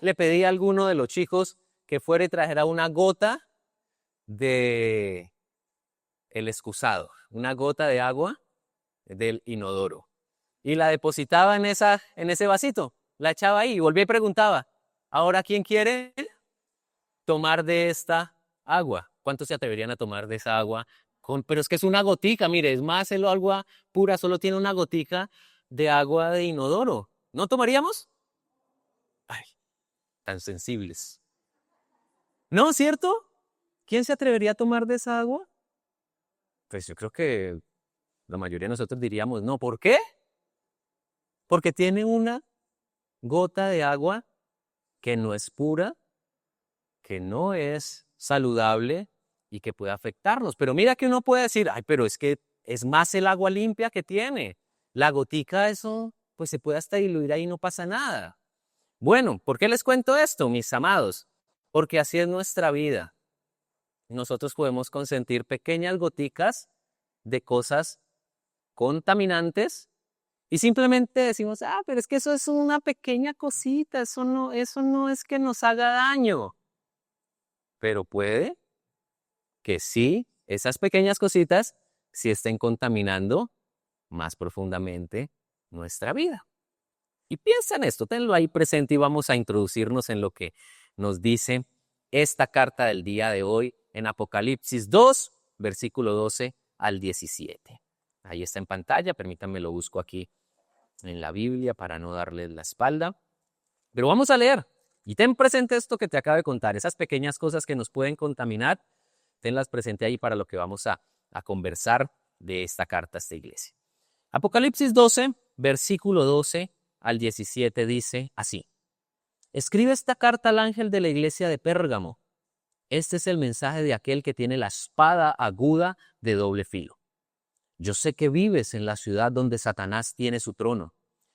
le pedí a alguno de los chicos que fuera y trajera una gota de el excusado, una gota de agua del inodoro. Y la depositaba en ese vasito, la echaba ahí y volvía y preguntaba, ¿ahora quién quiere tomar de esta agua? ¿Cuántos se atreverían a tomar de esa agua? Pero es que es una gotica, mire, es más, el agua pura solo tiene una gotica de agua de inodoro. ¿No tomaríamos? Ay, tan sensibles. ¿No, cierto? ¿Quién se atrevería a tomar de esa agua? Pues yo creo que la mayoría de nosotros diríamos no. ¿Por qué? Porque tiene una gota de agua que no es pura, que no es saludable y que puede afectarnos. Pero mira que uno puede decir, ay, pero es que es más el agua limpia que tiene. La gotica, eso, pues se puede hasta diluir ahí y no pasa nada. Bueno, ¿por qué les cuento esto, mis amados? Porque así es nuestra vida. Nosotros podemos consentir pequeñas goticas de cosas contaminantes y simplemente decimos, pero es que eso es una pequeña cosita, eso no es que nos haga daño. Pero puede que sí, esas pequeñas cositas sí estén contaminando más profundamente nuestra vida. Y piensa en esto, tenlo ahí presente y vamos a introducirnos en lo que nos dice esta carta del día de hoy en Apocalipsis 2, versículo 12 al 17. Ahí está en pantalla, permítanme lo busco aquí en la Biblia para no darles la espalda. Pero vamos a leer y ten presente esto que te acabo de contar, esas pequeñas cosas que nos pueden contaminar, tenlas presente ahí para lo que vamos a conversar de esta carta a esta iglesia. Apocalipsis 12, versículo 12 al 17 dice así: escribe esta carta al ángel de la iglesia de Pérgamo. Este es el mensaje de aquel que tiene la espada aguda de doble filo. Yo sé que vives en la ciudad donde Satanás tiene su trono.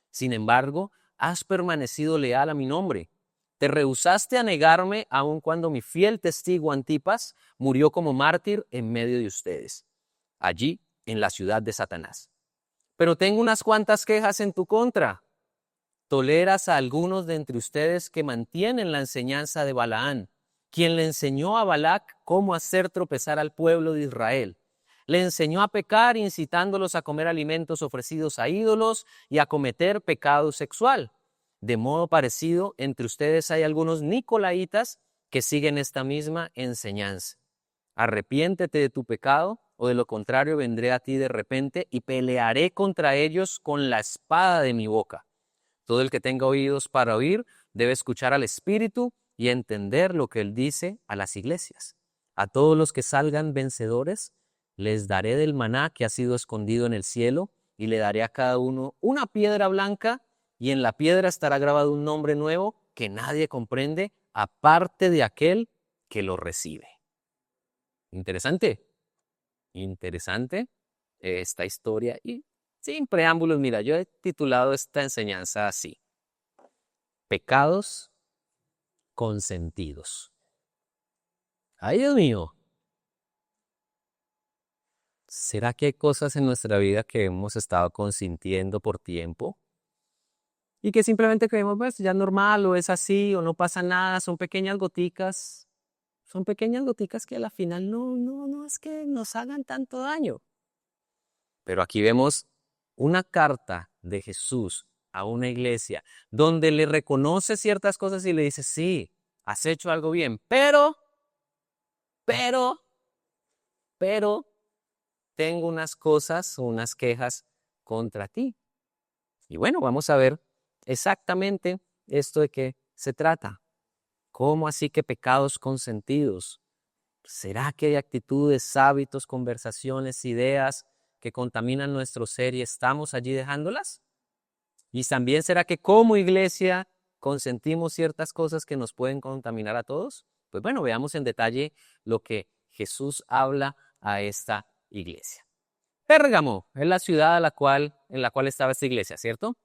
Sin embargo, has permanecido leal a mi nombre. Te rehusaste a negarme aun cuando mi fiel testigo Antipas murió como mártir en medio de ustedes, allí en la ciudad de Satanás. Pero tengo unas cuantas quejas en tu contra. Toleras a algunos de entre ustedes que mantienen la enseñanza de Balaán, quien le enseñó a Balac cómo hacer tropezar al pueblo de Israel. Le enseñó a pecar incitándolos a comer alimentos ofrecidos a ídolos y a cometer pecado sexual. De modo parecido, entre ustedes hay algunos nicolaitas que siguen esta misma enseñanza. Arrepiéntete de tu pecado, o de lo contrario vendré a ti de repente y pelearé contra ellos con la espada de mi boca. Todo el que tenga oídos para oír debe escuchar al Espíritu y entender lo que Él dice a las iglesias. A todos los que salgan vencedores, les daré del maná que ha sido escondido en el cielo, y le daré a cada uno una piedra blanca, y en la piedra estará grabado un nombre nuevo que nadie comprende, aparte de aquel que lo recibe. Interesante, interesante esta historia. Y sin preámbulos, mira, yo he titulado esta enseñanza así: pecados consentidos. Ay, Dios mío. ¿Será que hay cosas en nuestra vida que hemos estado consintiendo por tiempo y que simplemente creemos, pues ya es normal o es así o no pasa nada? Son pequeñas goticas que a la final no es que nos hagan tanto daño. Pero aquí vemos una carta de Jesús a una iglesia donde le reconoce ciertas cosas y le dice, sí, has hecho algo bien, pero, tengo unas cosas o unas quejas contra ti. Y bueno, vamos a ver exactamente esto de qué se trata. ¿Cómo así que pecados consentidos? ¿Será que hay actitudes, hábitos, conversaciones, ideas que contaminan nuestro ser y estamos allí dejándolas? ¿Y también será que como iglesia consentimos ciertas cosas que nos pueden contaminar a todos? Pues bueno, veamos en detalle lo que Jesús habla a esta iglesia. Pérgamo es la ciudad en la cual estaba esta iglesia, ¿cierto?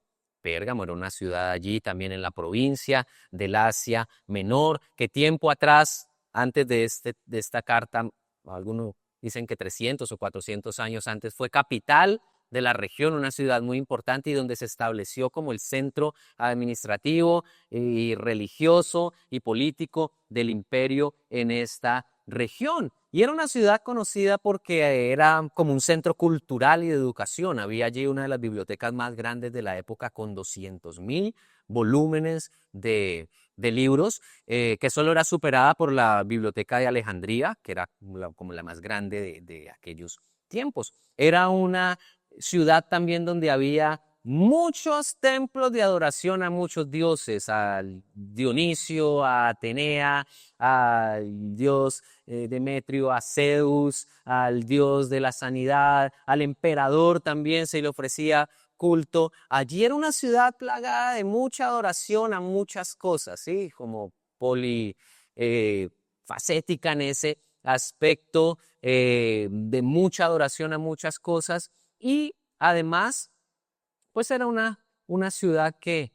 Pérgamo era una ciudad allí también en la provincia del Asia Menor, que tiempo atrás, antes de esta carta, algunos dicen que 300 o 400 años antes, fue capital de la región, una ciudad muy importante y donde se estableció como el centro administrativo y religioso y político del imperio en esta región. Y era una ciudad conocida porque era como un centro cultural y de educación. Había allí una de las bibliotecas más grandes de la época con 200.000 volúmenes de libros, que solo era superada por la Biblioteca de Alejandría, que era como la más grande de aquellos tiempos. Era una ciudad también donde había muchos templos de adoración a muchos dioses, a Dionisio, a Atenea, al dios Demetrio, a Zeus, al dios de la sanidad, al emperador también se le ofrecía culto. Allí era una ciudad plagada de mucha adoración a muchas cosas, ¿sí? Como polifacética en ese aspecto, de mucha adoración a muchas cosas, y además pues era una ciudad que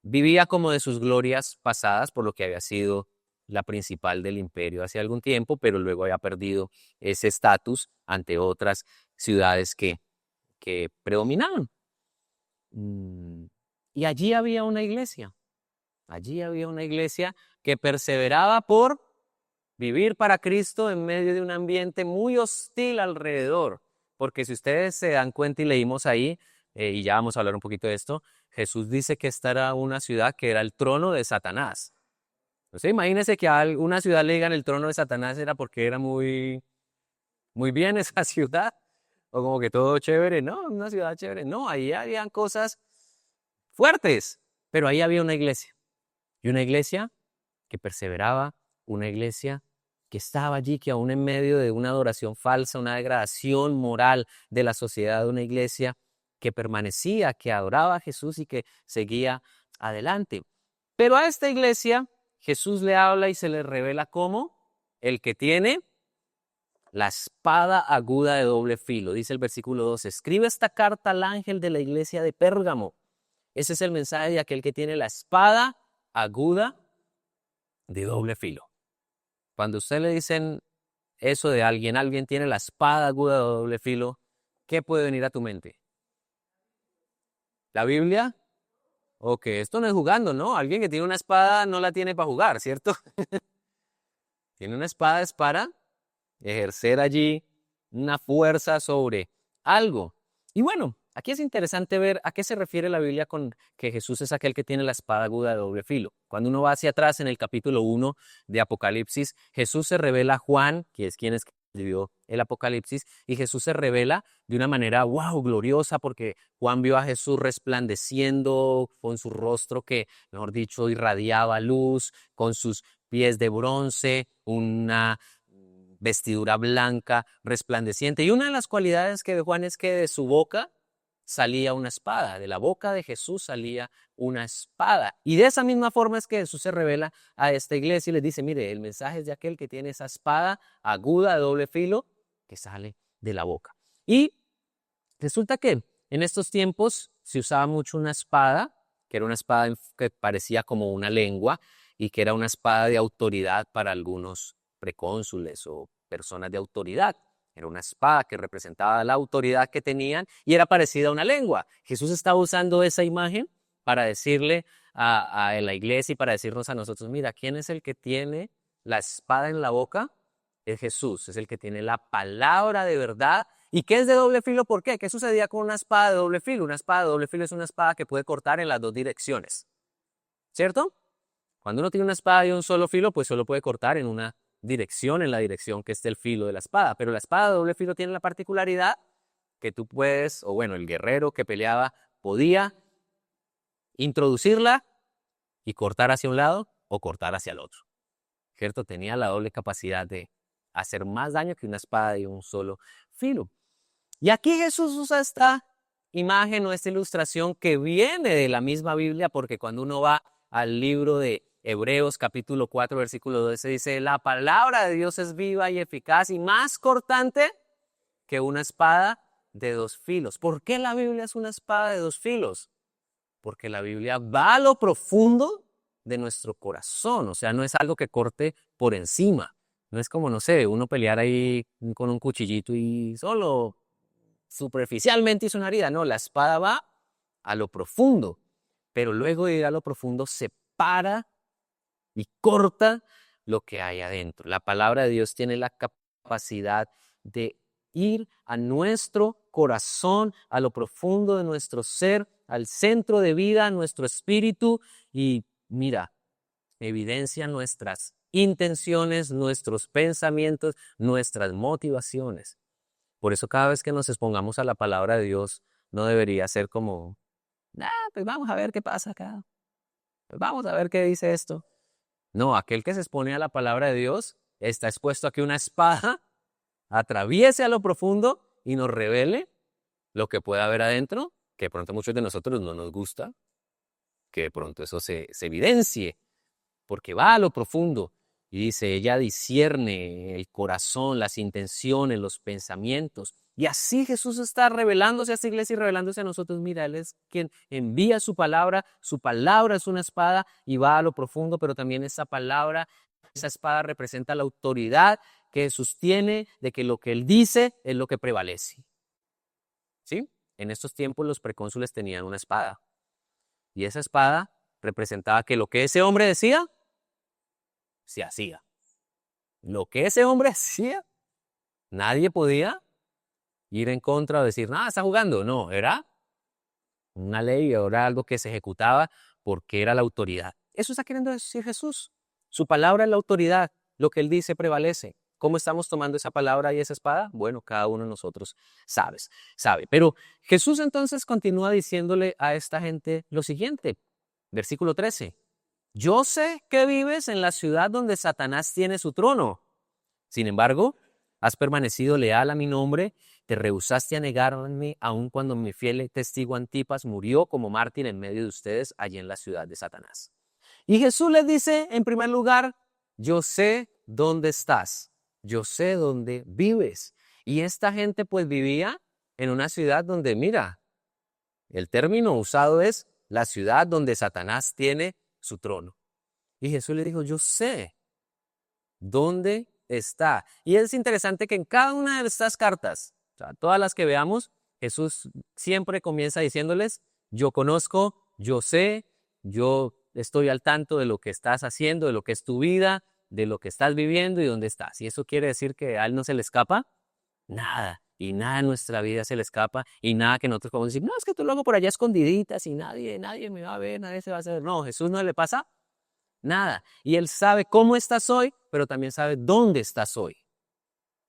vivía como de sus glorias pasadas, por lo que había sido la principal del imperio hace algún tiempo, pero luego había perdido ese estatus ante otras ciudades que predominaban. Y allí había una iglesia que perseveraba por vivir para Cristo en medio de un ambiente muy hostil alrededor. Porque si ustedes se dan cuenta y leímos ahí, y ya vamos a hablar un poquito de esto, Jesús dice que esta era una ciudad que era el trono de Satanás. Entonces imagínense que a una ciudad le digan el trono de Satanás era porque era muy, muy bien esa ciudad, o como que todo chévere, no, una ciudad chévere, no, ahí habían cosas fuertes, pero ahí había una iglesia, y una iglesia que perseveraba, una iglesia que estaba allí, que aún en medio de una adoración falsa, una degradación moral de la sociedad, una iglesia que permanecía, que adoraba a Jesús y que seguía adelante. Pero a esta iglesia Jesús le habla y se le revela como el que tiene la espada aguda de doble filo. Dice el versículo 12, escribe esta carta al ángel de la iglesia de Pérgamo. Ese es el mensaje de aquel que tiene la espada aguda de doble filo. Cuando usted le dicen eso de alguien tiene la espada aguda de doble filo, ¿qué puede venir a tu mente? ¿La Biblia? Ok, esto no es jugando, ¿no? Alguien que tiene una espada no la tiene para jugar, ¿cierto? Tiene una espada es para ejercer allí una fuerza sobre algo. Y bueno, aquí es interesante ver a qué se refiere la Biblia con que Jesús es aquel que tiene la espada aguda de doble filo. Cuando uno va hacia atrás en el capítulo 1 de Apocalipsis, Jesús se revela a Juan, que es quien escribió el Apocalipsis, y Jesús se revela de una manera, wow, gloriosa, porque Juan vio a Jesús resplandeciendo con su rostro que, mejor dicho, irradiaba luz, con sus pies de bronce, una vestidura blanca, resplandeciente. Y una de las cualidades que ve Juan es que de su boca salía una espada, de la boca de Jesús salía una espada. Y de esa misma forma es que Jesús se revela a esta iglesia y les dice, mire, el mensaje es de aquel que tiene esa espada aguda de doble filo que sale de la boca. Y resulta que en estos tiempos se usaba mucho una espada, que era una espada que parecía como una lengua y que era una espada de autoridad para algunos precónsules o personas de autoridad. Era una espada que representaba la autoridad que tenían y era parecida a una lengua. Jesús estaba usando esa imagen para decirle a la iglesia y para decirnos a nosotros, mira, ¿quién es el que tiene la espada en la boca? Es Jesús, es el que tiene la palabra de verdad. ¿Y qué es de doble filo? ¿Por qué? ¿Qué sucedía con una espada de doble filo? Una espada de doble filo es una espada que puede cortar en las dos direcciones, ¿cierto? Cuando uno tiene una espada de un solo filo, pues solo puede cortar en una dirección, en la dirección que esté el filo de la espada. Pero la espada de doble filo tiene la particularidad que tú puedes, o bueno, el guerrero que peleaba podía introducirla y cortar hacia un lado o cortar hacia el otro, ¿cierto? Tenía la doble capacidad de hacer más daño que una espada de un solo filo. Y aquí Jesús usa esta imagen o esta ilustración que viene de la misma Biblia, porque cuando uno va al libro de Hebreos capítulo 4 versículo 12 dice, la palabra de Dios es viva y eficaz y más cortante que una espada de dos filos. ¿Por qué la Biblia es una espada de dos filos? Porque la Biblia va a lo profundo de nuestro corazón, o sea, no es algo que corte por encima. No es como, no sé, uno pelear ahí con un cuchillito y solo superficialmente hizo una herida. No, la espada va a lo profundo, pero luego de ir a lo profundo separa y corta lo que hay adentro. La palabra de Dios tiene la capacidad de ir a nuestro corazón, a lo profundo de nuestro ser, al centro de vida, a nuestro espíritu, y mira, evidencia nuestras intenciones, nuestros pensamientos, nuestras motivaciones. Por eso cada vez que nos expongamos a la palabra de Dios, no debería ser como, pues vamos a ver qué pasa acá, pues vamos a ver qué dice esto. No, aquel que se expone a la palabra de Dios está expuesto a que una espada atraviese a lo profundo y nos revele lo que pueda haber adentro, que de pronto a muchos de nosotros no nos gusta, que de pronto eso se evidencie, porque va a lo profundo. Y dice, ella discierne el corazón, las intenciones, los pensamientos. Y así Jesús está revelándose a esta iglesia y revelándose a nosotros. Mira, Él es quien envía su palabra es una espada y va a lo profundo, pero también esa palabra, esa espada representa la autoridad que Jesús tiene de que lo que Él dice es lo que prevalece. ¿Sí? En estos tiempos los precónsules tenían una espada. Y esa espada representaba que lo que ese hombre decía, se hacía. Lo que ese hombre hacía, nadie podía ir en contra o decir, nada, está jugando. No, era una ley, era algo que se ejecutaba porque era la autoridad. Eso está queriendo decir Jesús. Su palabra es la autoridad. Lo que Él dice prevalece. ¿Cómo estamos tomando esa palabra y esa espada? Bueno, cada uno de nosotros sabe. Pero Jesús entonces continúa diciéndole a esta gente lo siguiente. Versículo 13. Yo sé que vives en la ciudad donde Satanás tiene su trono. Sin embargo, has permanecido leal a mi nombre, te rehusaste a negarme, aun cuando mi fiel testigo Antipas murió como mártir en medio de ustedes allí en la ciudad de Satanás. Y Jesús les dice, en primer lugar, yo sé dónde estás, yo sé dónde vives. Y esta gente pues vivía en una ciudad donde, mira, el término usado es la ciudad donde Satanás tiene su trono. Y Jesús le dijo, yo sé dónde está. Y es interesante que en cada una de estas cartas, o sea, todas las que veamos, Jesús siempre comienza diciéndoles, yo conozco, yo sé, yo estoy al tanto de lo que estás haciendo, de lo que es tu vida, de lo que estás viviendo y dónde estás. Y eso quiere decir que a Él no se le escapa nada. Y nada en nuestra vida se le escapa y nada que nosotros podemos decir, no, es que tú lo hago por allá escondiditas y nadie me va a ver, nadie se va a hacer. No, Jesús no le pasa nada. Y Él sabe cómo estás hoy, pero también sabe dónde estás hoy.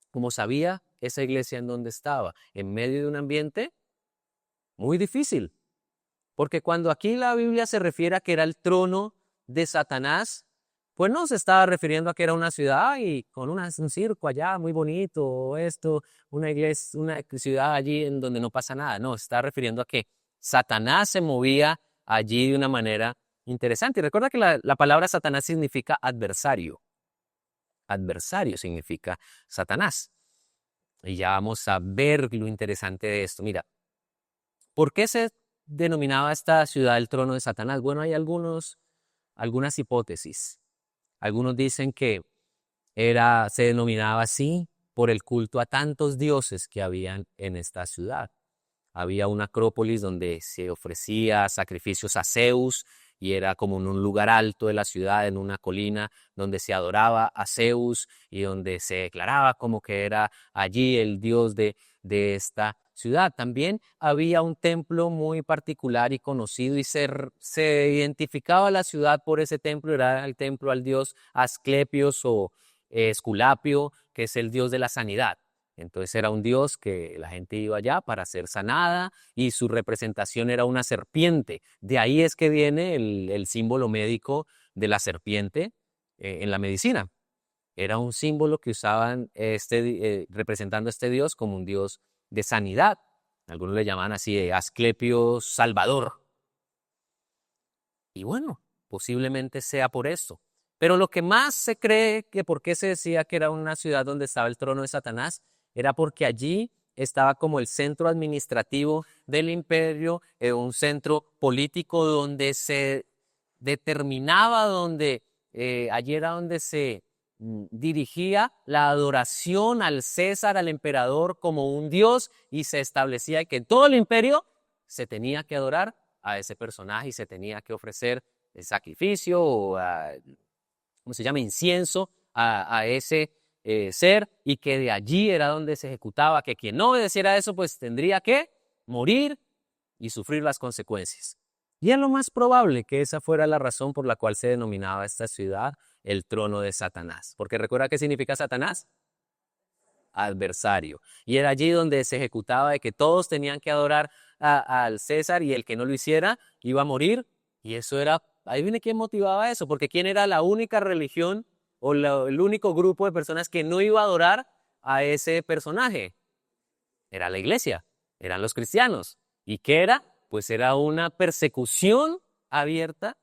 Como sabía esa iglesia en donde estaba, en medio de un ambiente muy difícil. Porque cuando aquí la Biblia se refiere a que era el trono de Satanás, pues no se estaba refiriendo a que era una ciudad y con un circo allá muy bonito, o esto, una iglesia, una ciudad allí en donde no pasa nada. No, se está refiriendo a que Satanás se movía allí de una manera interesante. Y recuerda que la palabra Satanás significa adversario. Adversario significa Satanás. Y ya vamos a ver lo interesante de esto. Mira, ¿por qué se denominaba esta ciudad el trono de Satanás? Bueno, hay algunas hipótesis. Algunos dicen que se denominaba así por el culto a tantos dioses que habían en esta ciudad. Había una acrópolis donde se ofrecía sacrificios a Zeus y era como en un lugar alto de la ciudad, en una colina, donde se adoraba a Zeus y donde se declaraba como que era allí el dios de esta ciudad. También había un templo muy particular y conocido y se identificaba la ciudad por ese templo, era el templo al dios Asclepios o Esculapio, que es el dios de la sanidad. Entonces era un dios que la gente iba allá para ser sanada y su representación era una serpiente. De ahí es que viene el símbolo médico de la serpiente en la medicina. Era un símbolo que usaban representando a este dios como un dios de sanidad. Algunos le llamaban así Asclepio Salvador. Y bueno, posiblemente sea por esto. Pero lo que más se cree que por qué se decía que era una ciudad donde estaba el trono de Satanás era porque allí estaba como el centro administrativo del imperio, un centro político donde se determinaba, allí era donde se dirigía la adoración al César, al emperador, como un dios, y se establecía que en todo el imperio se tenía que adorar a ese personaje y se tenía que ofrecer el sacrificio o, ¿cómo se llama?, incienso a ese ser, y que de allí era donde se ejecutaba, que quien no obedeciera eso pues tendría que morir y sufrir las consecuencias. Y es lo más probable que esa fuera la razón por la cual se denominaba esta ciudad el trono de Satanás. Porque recuerda qué significa Satanás. Adversario. Y era allí donde se ejecutaba de que todos tenían que adorar al César, y el que no lo hiciera iba a morir. Y eso era, ahí viene quién motivaba eso, porque quién era la única religión o el único grupo de personas que no iba a adorar a ese personaje. Era la iglesia, eran los cristianos. ¿Y qué era? Pues era una persecución abierta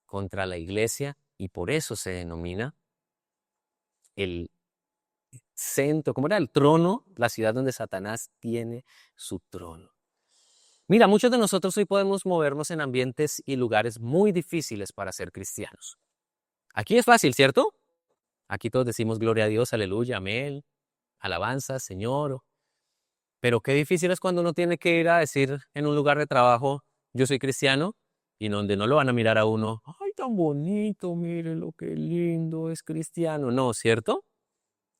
contra la iglesia, y por eso se denomina el centro, ¿cómo era? El trono, la ciudad donde Satanás tiene su trono. Mira, muchos de nosotros hoy podemos movernos en ambientes y lugares muy difíciles para ser cristianos. Aquí es fácil, ¿cierto? Aquí todos decimos gloria a Dios, aleluya, amén, alabanza, Señor. Pero qué difícil es cuando uno tiene que ir a decir en un lugar de trabajo, yo soy cristiano, y donde no lo van a mirar a uno, ay, tan bonito, mire lo que lindo, es cristiano. No, ¿cierto?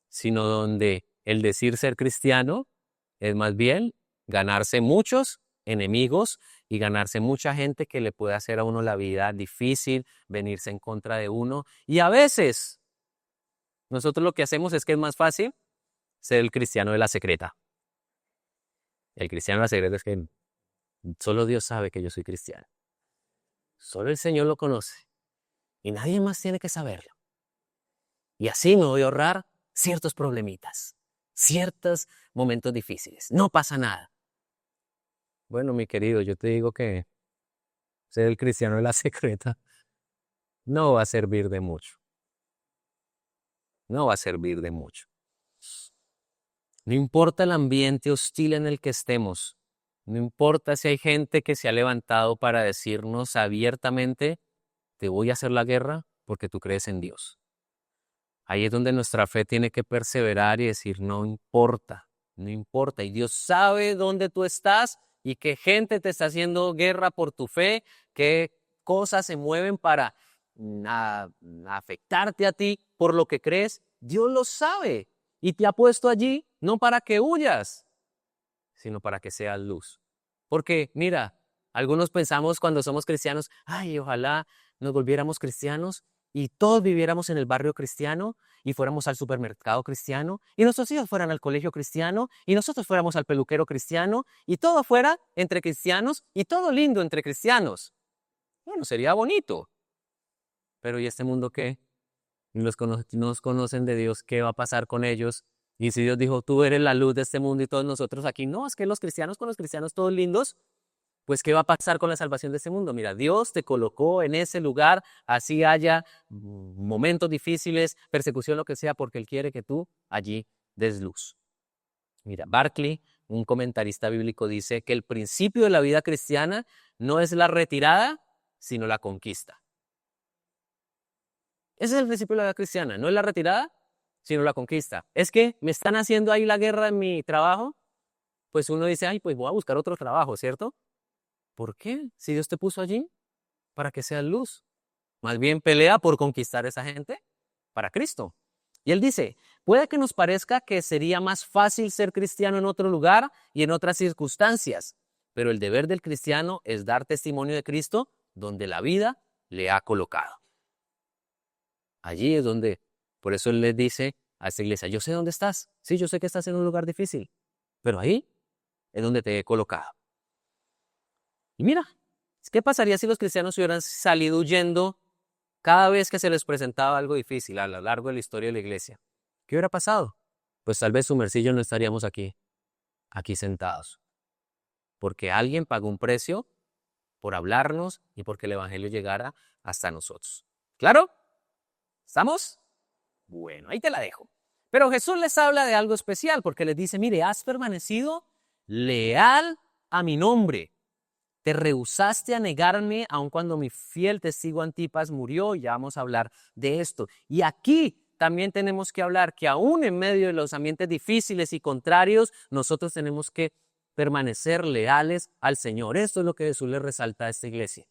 Sino donde el decir ser cristiano es más bien ganarse muchos enemigos y ganarse mucha gente que le puede hacer a uno la vida difícil, venirse en contra de uno. Y a veces nosotros lo que hacemos es que es más fácil ser el cristiano de la secreta. El cristiano de la secreta es que solo Dios sabe que yo soy cristiano. Solo el Señor lo conoce y nadie más tiene que saberlo. Y así me voy a ahorrar ciertos problemitas, ciertos momentos difíciles. No pasa nada. Bueno, mi querido, yo te digo que ser el cristiano de la secreta no va a servir de mucho. No va a servir de mucho. No importa el ambiente hostil en el que estemos, no importa si hay gente que se ha levantado para decirnos abiertamente, te voy a hacer la guerra porque tú crees en Dios. Ahí es donde nuestra fe tiene que perseverar y decir, no importa, no importa. Y Dios sabe dónde tú estás y qué gente te está haciendo guerra por tu fe, qué cosas se mueven para afectarte a ti por lo que crees. Dios lo sabe y te ha puesto allí no para que huyas, sino para que seas luz. Porque mira, algunos pensamos cuando somos cristianos, ay, ojalá nos volviéramos cristianos y todos viviéramos en el barrio cristiano y fuéramos al supermercado cristiano y nuestros hijos fueran al colegio cristiano y nosotros fuéramos al peluquero cristiano y todo fuera entre cristianos y todo lindo entre cristianos. Bueno, sería bonito. Pero ¿y este mundo qué? Nos conocen de Dios, ¿qué va a pasar con ellos? Y si Dios dijo, tú eres la luz de este mundo y todos nosotros aquí, no, es que los cristianos con los cristianos todos lindos, pues ¿qué va a pasar con la salvación de este mundo? Mira, Dios te colocó en ese lugar, así haya momentos difíciles, persecución, lo que sea, porque Él quiere que tú allí des luz. Mira, Barclay, un comentarista bíblico, dice que el principio de la vida cristiana no es la retirada, sino la conquista. Ese es el principio de la vida cristiana, no es la retirada, sino la conquista. Es que me están haciendo ahí la guerra en mi trabajo, pues uno dice, ay, pues voy a buscar otro trabajo, ¿cierto? ¿Por qué? Si Dios te puso allí, para que seas luz. Más bien pelea por conquistar a esa gente para Cristo. Y él dice, puede que nos parezca que sería más fácil ser cristiano en otro lugar y en otras circunstancias, pero el deber del cristiano es dar testimonio de Cristo donde la vida le ha colocado. Allí es donde, por eso él les dice a esta iglesia, yo sé dónde estás. Sí, yo sé que estás en un lugar difícil, pero ahí es donde te he colocado. Y mira, ¿qué pasaría si los cristianos hubieran salido huyendo cada vez que se les presentaba algo difícil a lo largo de la historia de la iglesia? ¿Qué hubiera pasado? Pues tal vez Sumersillo y yo no estaríamos aquí sentados. Porque alguien pagó un precio por hablarnos y porque el evangelio llegara hasta nosotros. ¿Claro? ¿Estamos? Bueno, ahí te la dejo. Pero Jesús les habla de algo especial porque les dice, mire, has permanecido leal a mi nombre. Te rehusaste a negarme aun cuando mi fiel testigo Antipas murió. Ya vamos a hablar de esto. Y aquí también tenemos que hablar que aún en medio de los ambientes difíciles y contrarios, nosotros tenemos que permanecer leales al Señor. Esto es lo que Jesús le resalta a esta iglesia.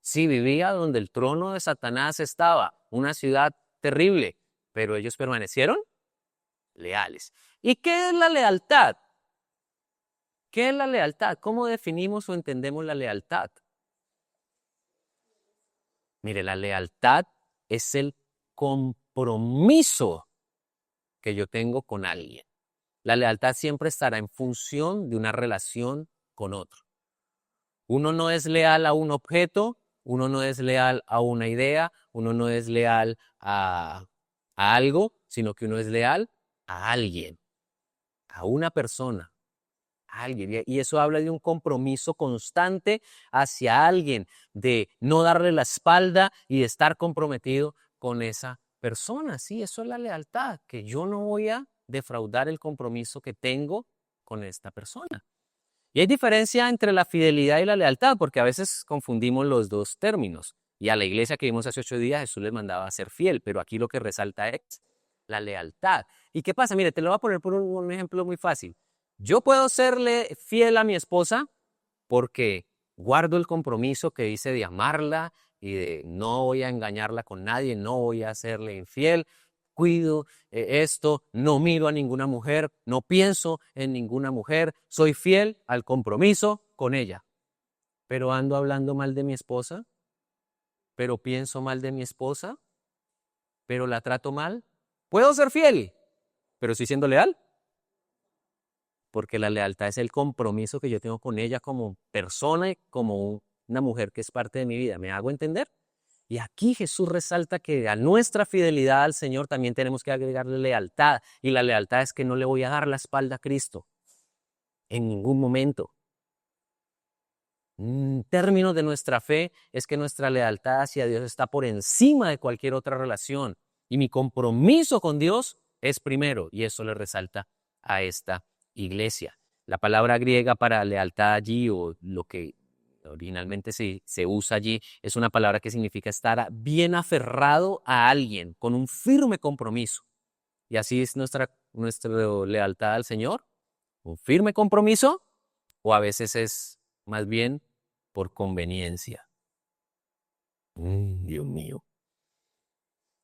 Sí, vivía donde el trono de Satanás estaba, una ciudad terrible, pero ellos permanecieron leales. ¿Y qué es la lealtad? ¿Qué es la lealtad? ¿Cómo definimos o entendemos la lealtad? Mire, la lealtad es el compromiso que yo tengo con alguien. La lealtad siempre estará en función de una relación con otro. Uno no es leal a un objeto, uno no es leal a una idea, uno no es leal a algo, sino que uno es leal a alguien, a una persona, a alguien. Y eso habla de un compromiso constante hacia alguien, de no darle la espalda y de estar comprometido con esa persona. Sí, eso es la lealtad, que yo no voy a defraudar el compromiso que tengo con esta persona. Y hay diferencia entre la fidelidad y la lealtad, porque a veces confundimos los dos términos. Y a la iglesia que vimos hace 8 días, Jesús les mandaba a ser fiel, pero aquí lo que resalta es la lealtad. ¿Y qué pasa? Mire, te lo voy a poner por un ejemplo muy fácil. Yo puedo serle fiel a mi esposa porque guardo el compromiso que hice de amarla y de no voy a engañarla con nadie, no voy a serle infiel. Cuido esto, no miro a ninguna mujer, no pienso en ninguna mujer, soy fiel al compromiso con ella. Pero ando hablando mal de mi esposa, pero pienso mal de mi esposa, pero la trato mal. Puedo ser fiel, pero estoy siendo leal. Porque la lealtad es el compromiso que yo tengo con ella como persona y como una mujer que es parte de mi vida. ¿Me hago entender? Y aquí Jesús resalta que a nuestra fidelidad al Señor también tenemos que agregarle lealtad. Y la lealtad es que no le voy a dar la espalda a Cristo en ningún momento. Un término de nuestra fe es que nuestra lealtad hacia Dios está por encima de cualquier otra relación. Y mi compromiso con Dios es primero. Y eso le resalta a esta iglesia. La palabra griega para lealtad allí, o lo que originalmente se usa allí, es una palabra que significa estar bien aferrado a alguien, con un firme compromiso. Y así es nuestra lealtad al Señor, un firme compromiso, o a veces es más bien por conveniencia. Dios mío.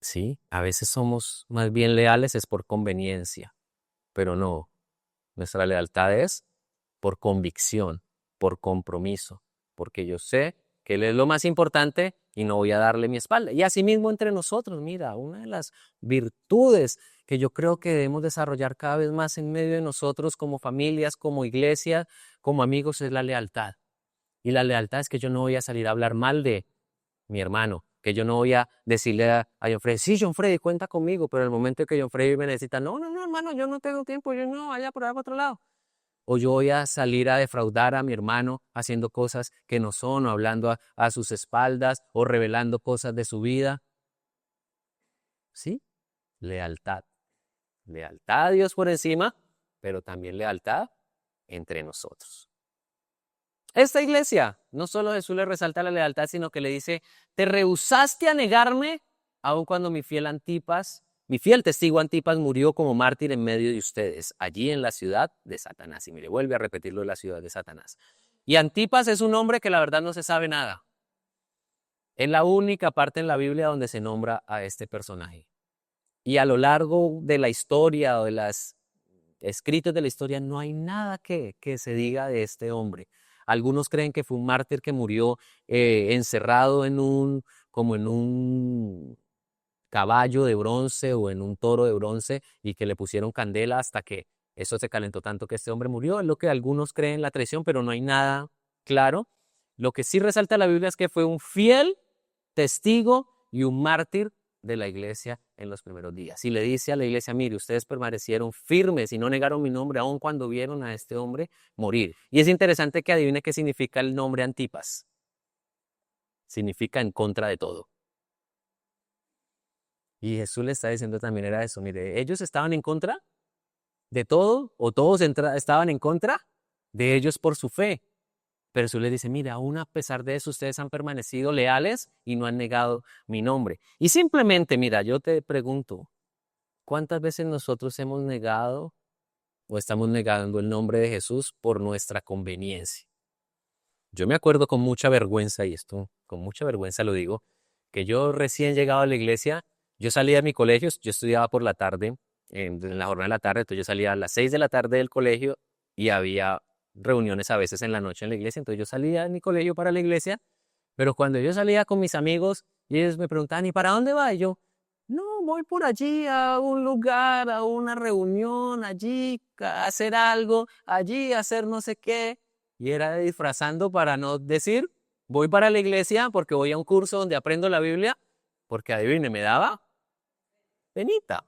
Sí, a veces somos más bien leales es por conveniencia, pero no. Nuestra lealtad es por convicción, por compromiso, porque yo sé que Él es lo más importante y no voy a darle mi espalda. Y asimismo entre nosotros, mira, una de las virtudes que yo creo que debemos desarrollar cada vez más en medio de nosotros como familias, como iglesia, como amigos, es la lealtad. Y la lealtad es que yo no voy a salir a hablar mal de mi hermano, que yo no voy a decirle a John Freddy, sí, John Freddy, cuenta conmigo, pero en el momento en que John Freddy me necesita, no, hermano, yo no tengo tiempo, yo no, allá por otro lado. O yo voy a salir a defraudar a mi hermano haciendo cosas que no son, o hablando a sus espaldas, o revelando cosas de su vida. ¿Sí? Lealtad. Lealtad a Dios por encima, pero también lealtad entre nosotros. Esta iglesia, no solo Jesús le resalta la lealtad, sino que le dice, te rehusaste a negarme, aun cuando mi fiel testigo Antipas murió como mártir en medio de ustedes, allí en la ciudad de Satanás. Y mire, vuelve a repetirlo, la ciudad de Satanás. Y Antipas es un hombre que la verdad no se sabe nada. Es la única parte en la Biblia donde se nombra a este personaje. Y a lo largo de la historia o de los escritos de la historia no hay nada que se diga de este hombre. Algunos creen que fue un mártir que murió encerrado como en un caballo de bronce o en un toro de bronce y que le pusieron candela hasta que eso se calentó tanto que este hombre murió. Es lo que algunos creen la traición, pero no hay nada claro. Lo que sí resalta la Biblia es que fue un fiel testigo y un mártir de la iglesia en los primeros días. Y le dice a la iglesia, mire, ustedes permanecieron firmes y no negaron mi nombre aun cuando vieron a este hombre morir. Y es interesante que adivine qué significa el nombre Antipas. Significa en contra de todo. Y Jesús le está diciendo también era eso, mire, ellos estaban en contra de todo, o todos estaban en contra de ellos por su fe. Pero Jesús les dice, mira, aún a pesar de eso, ustedes han permanecido leales y no han negado mi nombre. Y simplemente, mira, yo te pregunto, ¿Cuántas veces nosotros hemos negado o estamos negando el nombre de Jesús por nuestra conveniencia? Yo me acuerdo con mucha vergüenza, y esto con mucha vergüenza lo digo, que yo recién llegado a la iglesia, yo salía de mi colegio, yo estudiaba por la tarde, en la jornada de la tarde, entonces yo salía a las 6 de la tarde del colegio y había reuniones a veces en la noche en la iglesia, entonces yo salía de mi colegio para la iglesia, pero cuando yo salía con mis amigos y ellos me preguntaban, ¿y para dónde va? Y yo, no, voy por allí a un lugar, a una reunión, allí a hacer algo, allí a hacer no sé qué. Y era disfrazando para no decir, voy para la iglesia porque voy a un curso donde aprendo la Biblia, porque adivine, me daba penita.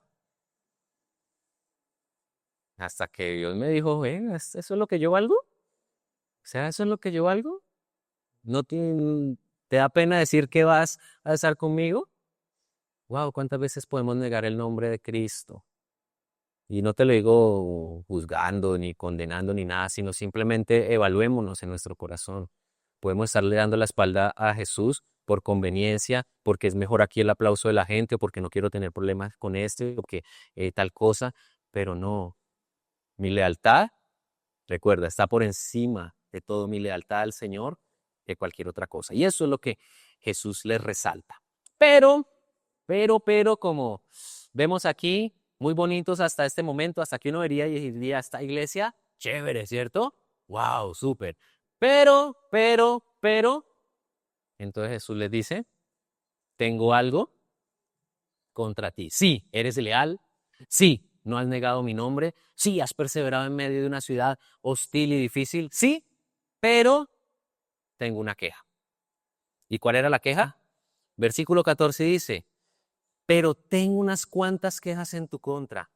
Hasta que Dios me dijo, ¿eso es lo que yo valgo? O sea, ¿eso es lo que yo valgo? ¿No te da pena decir que vas a estar conmigo? Wow, ¿cuántas veces podemos negar el nombre de Cristo? Y no te lo digo juzgando, ni condenando, ni nada, sino simplemente evaluémonos en nuestro corazón. Podemos estarle dando la espalda a Jesús por conveniencia, porque es mejor aquí el aplauso de la gente, o porque no quiero tener problemas con o que tal cosa, pero no. Mi lealtad, recuerda, está por encima de todo mi lealtad al Señor que cualquier otra cosa. Y eso es lo que Jesús les resalta. Pero, como vemos aquí, muy bonitos hasta este momento, hasta que uno vería y diría, esta iglesia, chévere, ¿cierto? Wow, súper. Pero, entonces Jesús les dice, tengo algo contra ti. Sí, eres leal. Sí, no has negado mi nombre. Sí, has perseverado en medio de una ciudad hostil y difícil. Sí, pero tengo una queja. ¿Y cuál era la queja? Versículo 14 dice, pero tengo unas cuantas quejas en tu contra.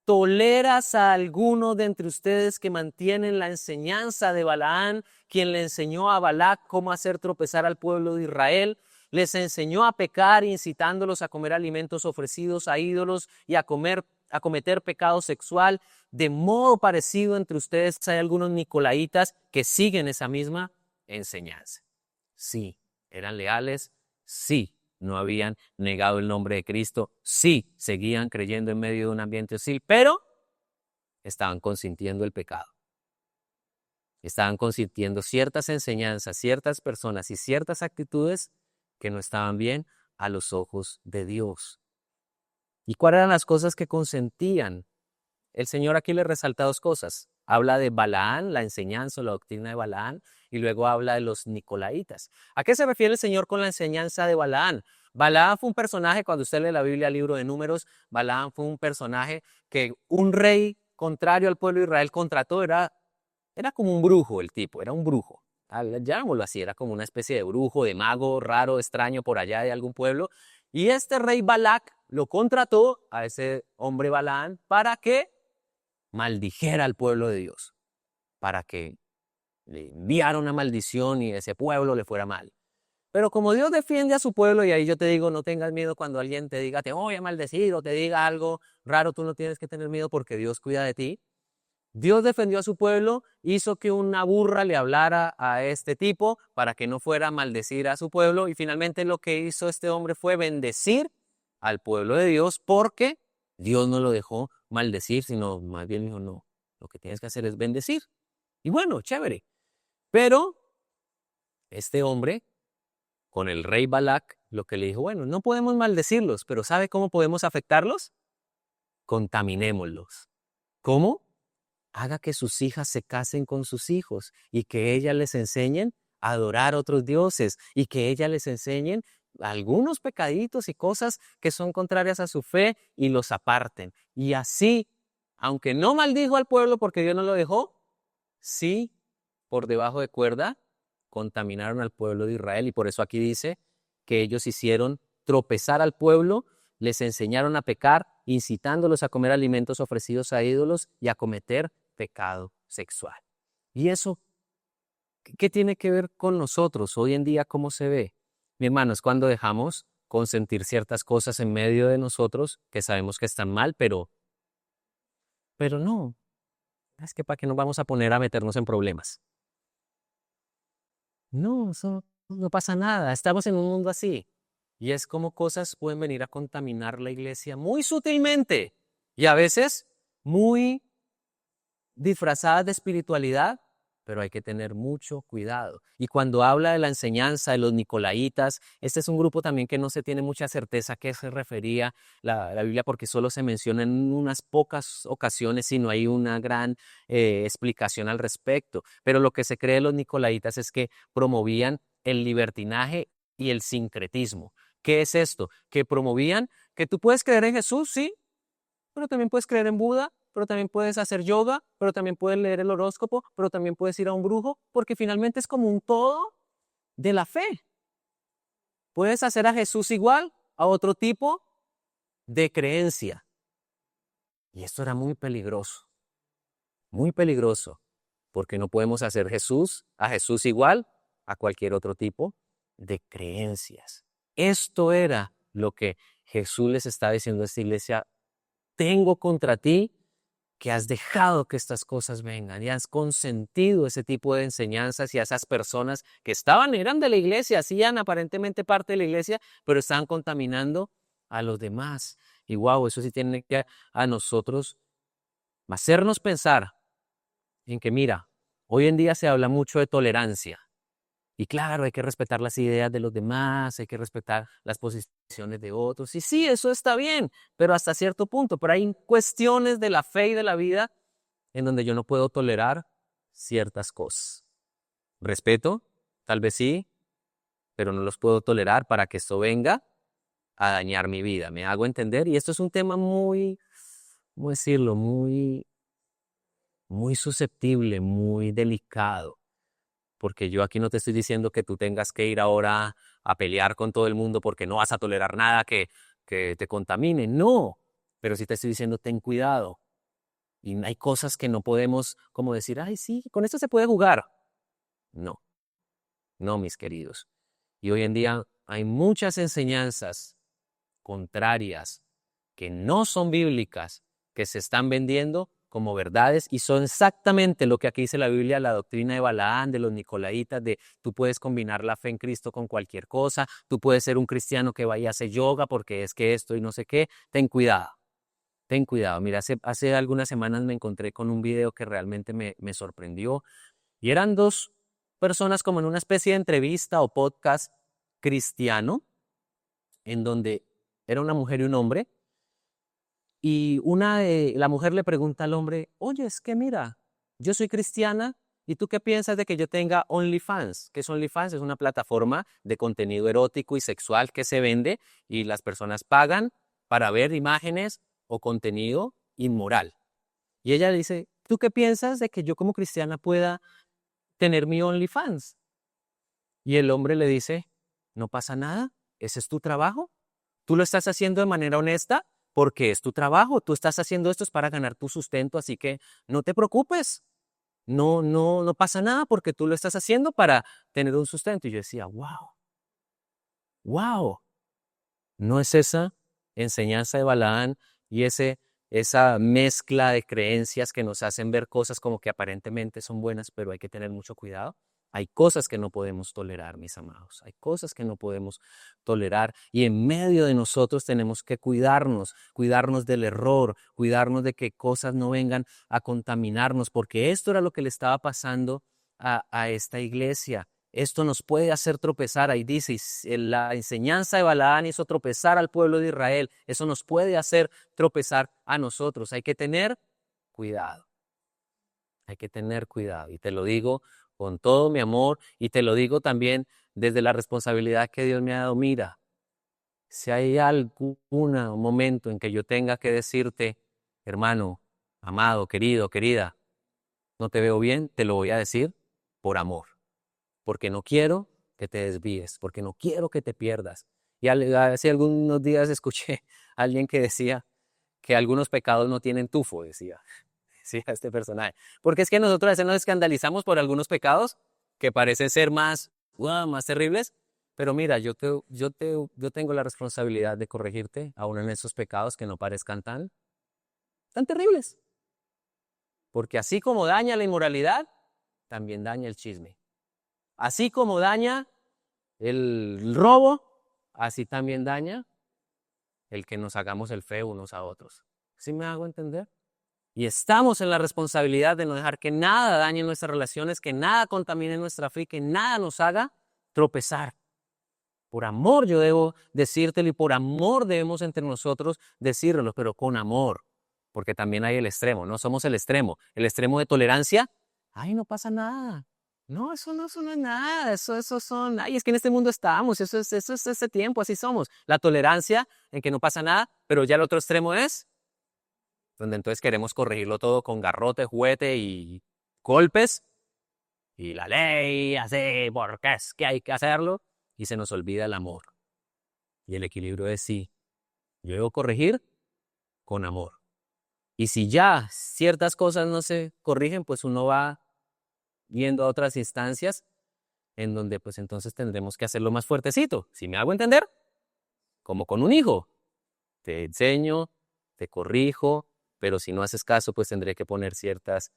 ¿Toleras a alguno de entre ustedes que mantienen la enseñanza de Balaán, quien le enseñó a Balac cómo hacer tropezar al pueblo de Israel? Les enseñó a pecar, incitándolos a comer alimentos ofrecidos a ídolos y a cometer pecado sexual. De modo parecido entre ustedes hay algunos nicolaitas que siguen esa misma enseñanza. Sí, eran leales, sí, no habían negado el nombre de Cristo, sí, seguían creyendo en medio de un ambiente hostil, pero estaban consintiendo el pecado. Estaban consintiendo ciertas enseñanzas, ciertas personas y ciertas actitudes que no estaban bien a los ojos de Dios. ¿Y cuáles eran las cosas que consentían? El Señor aquí le resalta dos cosas. Habla de Balaán, la enseñanza o la doctrina de Balaán, y luego habla de los nicolaitas. ¿A qué se refiere el Señor con la enseñanza de Balaán? Balaán fue un personaje, cuando usted lee la Biblia, libro de Números, Balaán fue un personaje que un rey contrario al pueblo de Israel contrató, era como un brujo el tipo, era un brujo. Llamémoslo así, era como una especie de brujo, de mago raro, extraño por allá de algún pueblo. Y este rey Balac lo contrató a ese hombre Balaán para que maldijera al pueblo de Dios, para que le enviara una maldición y ese pueblo le fuera mal. Pero como Dios defiende a su pueblo, y ahí yo te digo, no tengas miedo cuando alguien te diga, te voy a maldecir, o te diga algo raro, tú no tienes que tener miedo porque Dios cuida de ti. Dios defendió a su pueblo, hizo que una burra le hablara a este tipo para que no fuera a maldecir a su pueblo, y finalmente lo que hizo este hombre fue bendecir al pueblo de Dios, porque Dios no lo dejó maldecir, sino más bien dijo, no, lo que tienes que hacer es bendecir. Y bueno, chévere. Pero este hombre, con el rey Balac, lo que le dijo, bueno, no podemos maldecirlos, pero ¿sabe cómo podemos afectarlos? Contaminémoslos. ¿Cómo? Haga que sus hijas se casen con sus hijos y que ellas les enseñen a adorar a otros dioses y que ellas les enseñen algunos pecaditos y cosas que son contrarias a su fe y los aparten. Y así, aunque no maldijo al pueblo porque Dios no lo dejó, sí, por debajo de cuerda, contaminaron al pueblo de Israel. Y por eso aquí dice que ellos hicieron tropezar al pueblo, les enseñaron a pecar, incitándolos a comer alimentos ofrecidos a ídolos y a cometer pecado sexual. ¿Y eso qué tiene que ver con nosotros hoy en día? ¿Cómo se ve? Mi hermano, es cuando dejamos consentir ciertas cosas en medio de nosotros que sabemos que están mal, pero no. Es que para qué nos vamos a poner a meternos en problemas. No, eso no pasa nada. Estamos en un mundo así. Y es como cosas pueden venir a contaminar la iglesia muy sutilmente. y a veces muy disfrazadas de espiritualidad, pero hay que tener mucho cuidado. Y cuando habla de la enseñanza de los nicolaitas, este es un grupo también que no se tiene mucha certeza a qué se refería la Biblia, porque solo se menciona en unas pocas ocasiones, sino hay una gran explicación al respecto. Pero lo que se cree de los nicolaitas es que promovían el libertinaje y el sincretismo. ¿Qué es esto? Que promovían que tú puedes creer en Jesús, sí, pero también puedes creer en Buda, pero también puedes hacer yoga, pero también puedes leer el horóscopo, pero también puedes ir a un brujo, porque finalmente es como un todo de la fe. Puedes hacer a Jesús igual a otro tipo de creencia. Y esto era muy peligroso, porque no podemos hacer a Jesús igual a cualquier otro tipo de creencias. Esto era lo que Jesús les estaba diciendo a esta iglesia: tengo contra ti que has dejado que estas cosas vengan y has consentido ese tipo de enseñanzas y a esas personas que eran de la iglesia, hacían aparentemente parte de la iglesia, pero estaban contaminando a los demás. Y wow, eso sí tiene que a nosotros hacernos pensar en que, mira, hoy en día se habla mucho de tolerancia. Y claro, hay que respetar las ideas de los demás, hay que respetar las posiciones de otros. Y sí, eso está bien, pero hasta cierto punto. Pero hay cuestiones de la fe y de la vida en donde yo no puedo tolerar ciertas cosas. Respeto, tal vez sí, pero no los puedo tolerar para que esto venga a dañar mi vida. ¿Me hago entender? Y esto es un tema muy, ¿cómo decirlo? Muy susceptible, muy delicado. Porque yo aquí no te estoy diciendo que tú tengas que ir ahora a pelear con todo el mundo porque no vas a tolerar nada que te contamine. No, pero sí te estoy diciendo, ten cuidado. Y hay cosas que no podemos como decir, ay, sí, con esto se puede jugar. No, no, mis queridos. Y hoy en día hay muchas enseñanzas contrarias que no son bíblicas, que se están vendiendo como verdades y son exactamente lo que aquí dice la Biblia, la doctrina de Balaán, de los nicolaitas, de tú puedes combinar la fe en Cristo con cualquier cosa, tú puedes ser un cristiano que vaya a hacer yoga porque es que esto y no sé qué. Ten cuidado. Ten cuidado. Mira, hace algunas semanas me encontré con un video que realmente me sorprendió. Y eran dos personas como en una especie de entrevista o podcast cristiano, en donde era una mujer y un hombre. Y la mujer le pregunta al hombre, oye, es que mira, yo soy cristiana, ¿y tú qué piensas de que yo tenga OnlyFans? ¿Qué es OnlyFans? Es una plataforma de contenido erótico y sexual que se vende y las personas pagan para ver imágenes o contenido inmoral. Y ella dice, ¿tú qué piensas de que yo como cristiana pueda tener mi OnlyFans? Y el hombre le dice, no pasa nada, ese es tu trabajo. Tú lo estás haciendo de manera honesta porque es tu trabajo. Tú estás haciendo esto es para ganar tu sustento, así que no te preocupes. No pasa nada porque tú lo estás haciendo para tener un sustento. Y yo decía, wow. ¿No es esa enseñanza de Balaán y esa mezcla de creencias que nos hacen ver cosas como que aparentemente son buenas, pero hay que tener mucho cuidado? Hay cosas que no podemos tolerar, mis amados. Hay cosas que no podemos tolerar y en medio de nosotros tenemos que cuidarnos del error, cuidarnos de que cosas no vengan a contaminarnos, porque esto era lo que le estaba pasando a esta iglesia. Esto nos puede hacer tropezar. Ahí dice, la enseñanza de Balaán hizo tropezar al pueblo de Israel. Eso nos puede hacer tropezar a nosotros. Hay que tener cuidado. Hay que tener cuidado. Y te lo digo con todo mi amor y te lo digo también desde la responsabilidad que Dios me ha dado. Mira, si hay algún momento en que yo tenga que decirte, hermano, amado, querido, querida, no te veo bien, te lo voy a decir por amor. Porque no quiero que te desvíes, porque no quiero que te pierdas. Y hace algunos días escuché a alguien que decía que algunos pecados no tienen tufo, decía este personaje. Porque es que nosotros a veces nos escandalizamos por algunos pecados que parecen ser más terribles, pero mira, yo tengo la responsabilidad de corregirte aún en esos pecados que no parezcan tan terribles. Porque así como daña la inmoralidad, también daña el chisme. Así como daña el robo, así también daña el que nos hagamos el feo unos a otros. ¿Sí me hago entender? Y estamos en la responsabilidad de no dejar que nada dañe nuestras relaciones, que nada contamine nuestra fe, que nada nos haga tropezar. Por amor yo debo decírtelo y por amor debemos entre nosotros decírnoslo, pero con amor, porque también hay el extremo, no somos el extremo de tolerancia. Ay, no pasa nada. No, eso no es nada, eso son, ay, es que en este mundo estamos, eso es este tiempo, así somos. La tolerancia en que no pasa nada, pero ya el otro extremo es donde entonces queremos corregirlo todo con garrote, juguete y golpes, y la ley, así, porque es que hay que hacerlo, y se nos olvida el amor. Y el equilibrio es sí, yo debo corregir con amor. Y si ya ciertas cosas no se corrigen, pues uno va yendo a otras instancias en donde pues entonces tendremos que hacerlo más fuertecito. ¿Sí me hago entender? Como con un hijo. Te enseño, te corrijo, pero si no haces caso, pues tendré que poner ciertas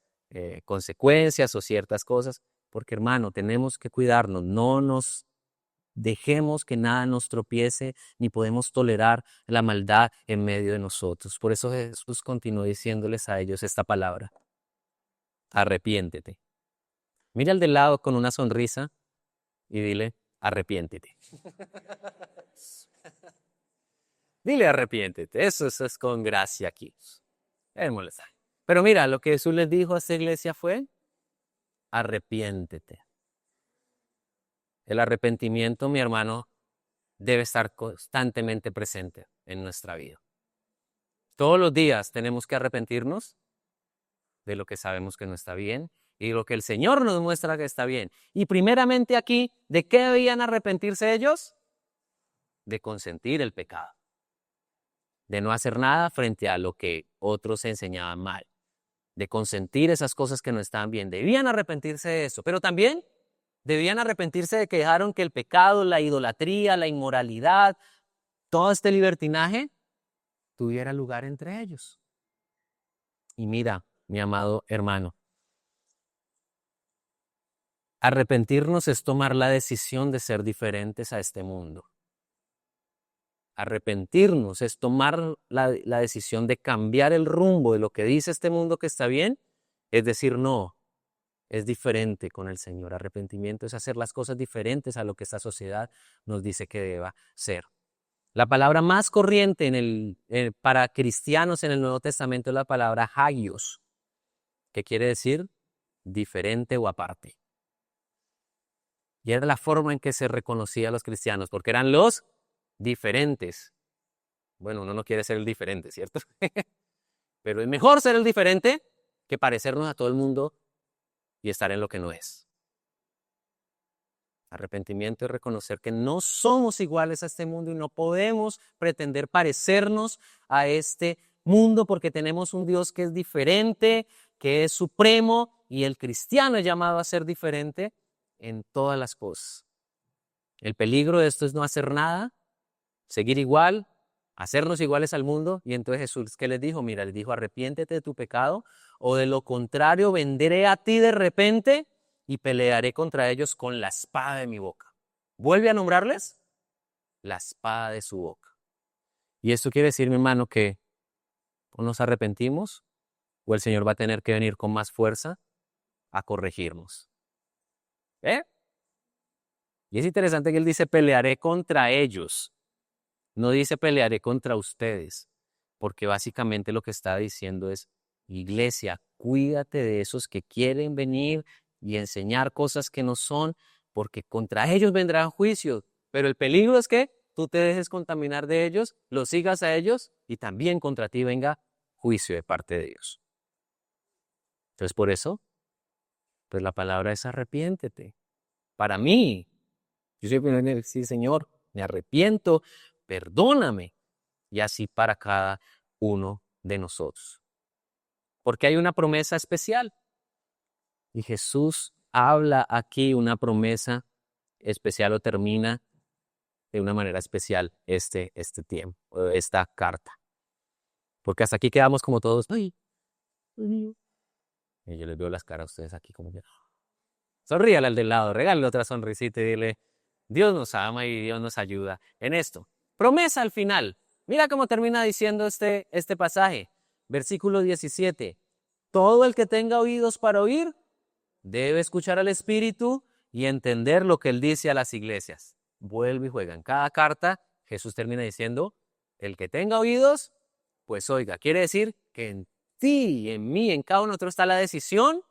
consecuencias o ciertas cosas, porque hermano, tenemos que cuidarnos, no nos dejemos que nada nos tropiece, ni podemos tolerar la maldad en medio de nosotros. Por eso Jesús continuó diciéndoles a ellos esta palabra: arrepiéntete. Mira al del lado con una sonrisa y dile: arrepiéntete. Dile: arrepiéntete. Eso es con gracia aquí. Pero mira, lo que Jesús les dijo a esta iglesia fue: arrepiéntete. El arrepentimiento, mi hermano, debe estar constantemente presente en nuestra vida. Todos los días tenemos que arrepentirnos de lo que sabemos que no está bien y de lo que el Señor nos muestra que está bien. Y primeramente aquí, ¿de qué debían arrepentirse ellos? De consentir el pecado, de no hacer nada frente a lo que otros enseñaban mal, de consentir esas cosas que no estaban bien. Debían arrepentirse de eso, pero también debían arrepentirse de que dejaron que el pecado, la idolatría, la inmoralidad, todo este libertinaje tuviera lugar entre ellos. Y mira, mi amado hermano, arrepentirnos es tomar la decisión de ser diferentes a este mundo. Arrepentirnos es tomar la decisión de cambiar el rumbo de lo que dice este mundo que está bien, es decir, no, es diferente con el Señor. Arrepentimiento es hacer las cosas diferentes a lo que esta sociedad nos dice que deba ser. La palabra más corriente para cristianos en el Nuevo Testamento es la palabra hagios, que quiere decir diferente o aparte. Y era la forma en que se reconocía a los cristianos, porque eran los diferentes. Bueno, uno no quiere ser el diferente, ¿cierto? Pero es mejor ser el diferente que parecernos a todo el mundo y estar en lo que no es. Arrepentimiento es reconocer que no somos iguales a este mundo y no podemos pretender parecernos a este mundo porque tenemos un Dios que es diferente, que es supremo, y el cristiano es llamado a ser diferente en todas las cosas. El peligro de esto es no hacer nada, seguir igual, hacernos iguales al mundo. Y entonces Jesús, ¿qué les dijo? Mira, les dijo: arrepiéntete de tu pecado, o de lo contrario vendré a ti de repente y pelearé contra ellos con la espada de mi boca. ¿Vuelve a nombrarles? La espada de su boca. Y esto quiere decir, mi hermano, que o nos arrepentimos o el Señor va a tener que venir con más fuerza a corregirnos. Y es interesante que Él dice: pelearé contra ellos. No dice: pelearé contra ustedes, porque básicamente lo que está diciendo es: iglesia, cuídate de esos que quieren venir y enseñar cosas que no son, porque contra ellos vendrán juicios. Pero el peligro es que tú te dejes contaminar de ellos, los sigas a ellos y también contra ti venga juicio de parte de Dios. Entonces, por eso, pues la palabra es: arrepiéntete. Para mí, yo siempre voy a decir: Señor, me arrepiento, perdóname. Y así para cada uno de nosotros. Porque hay una promesa especial. Y Jesús habla aquí una promesa especial, o termina de una manera especial este tiempo, esta carta. Porque hasta aquí quedamos como todos: ay, y yo les veo las caras a ustedes aquí como que... Sonríale al del lado, regálale otra sonrisita y dile: Dios nos ama y Dios nos ayuda en esto. Promesa al final. Mira cómo termina diciendo este pasaje. Versículo 17. Todo el que tenga oídos para oír debe escuchar al Espíritu y entender lo que Él dice a las iglesias. Vuelve y juega. En cada carta Jesús termina diciendo, el que tenga oídos, pues oiga. Quiere decir que en ti, en mí, en cada uno de nosotros está la decisión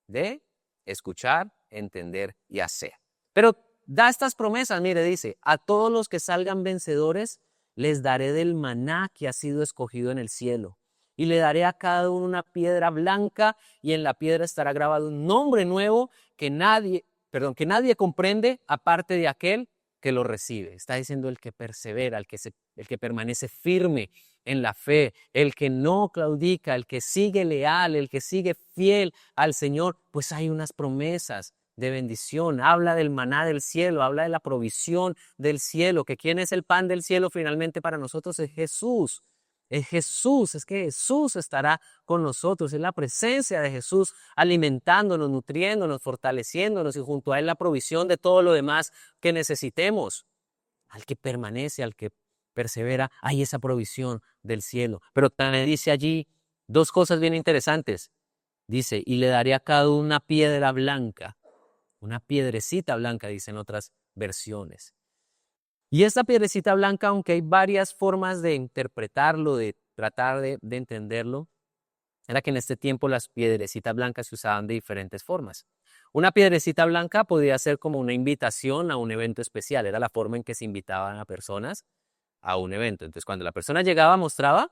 de escuchar, entender y hacer. Pero da estas promesas, mire, dice, a todos los que salgan vencedores les daré del maná que ha sido escogido en el cielo. Y le daré a cada uno una piedra blanca y en la piedra estará grabado un nombre nuevo que nadie comprende aparte de aquel que lo recibe. Está diciendo el que persevera, el que permanece firme en la fe, el que no claudica, el que sigue leal, el que sigue fiel al Señor, pues hay unas promesas de bendición. Habla del maná del cielo, habla de la provisión del cielo, que quién es el pan del cielo finalmente para nosotros es Jesús. Es Jesús, es que Jesús estará con nosotros, es la presencia de Jesús alimentándonos, nutriéndonos, fortaleciéndonos y junto a Él la provisión de todo lo demás que necesitemos. Al que permanece, al que persevera, hay esa provisión del cielo. Pero también dice allí dos cosas bien interesantes. Dice, y le daré a cada una piedra blanca, una piedrecita blanca, dicen otras versiones. Y esta piedrecita blanca, aunque hay varias formas de interpretarlo, de tratar de entenderlo, era que en este tiempo las piedrecitas blancas se usaban de diferentes formas. Una piedrecita blanca podía ser como una invitación a un evento especial, era la forma en que se invitaban a personas a un evento. Entonces, cuando la persona llegaba, mostraba